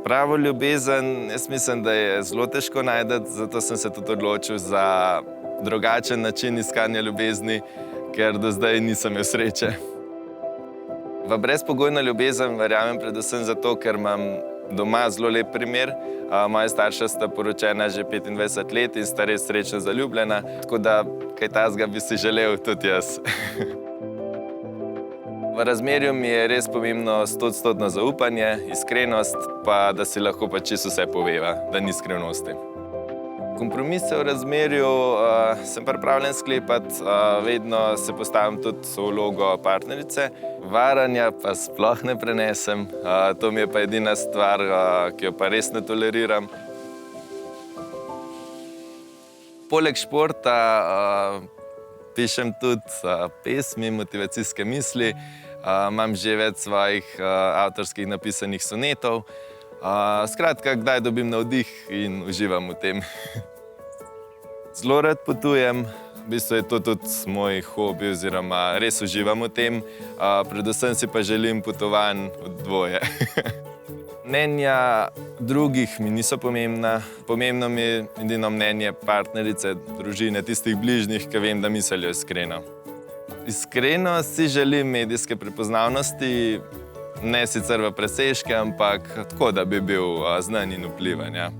Pravo ljubezen, jaz mislim, da je zelo težko najti, zato sem se tudi odločil za drugačen način iskanja ljubezni, ker do zdaj nisem imel sreče. V brezpogojno ljubezen verjamem predvsem zato, ker imam doma zelo lep primer. Moja starša sta poročena že 25 let in sta res srečno zaljubljena, tako da kaj takega bi si želel tudi jaz. V razmerju mi je res pomembno 100% zaupanje, iskrenost, pa da si lahko pa čisto vse poveva, da ni skrivnosti. Kompromise v razmerju sem pripravljen sklepati, vedno se postavim tudi v vlogo partnerice. Varanja pa sploh ne prenesem, to mi je pa edina stvar, ki jo pa res ne toleriram. Poleg športa pišem tudi pesmi, motivacijske misli, imam že več svojih avtorskih napisanih sonetov. Skratka, kdaj dobim navdih in uživam v tem. Zelo rad potujem, v bistvu je to tudi moj hobi oziroma res uživam v tem, predvsem si pa želim potovanj v dvoje. Mnenja drugih mi niso pomembna, pomembno mi je edino mnenje partnerice, družine, tistih bližnjih, ki vem, da mislijo iskreno. Iskreno si želim medijske prepoznavnosti, ne sicer v presežke, ampak tako, da bi bil znan in vplivan, ja.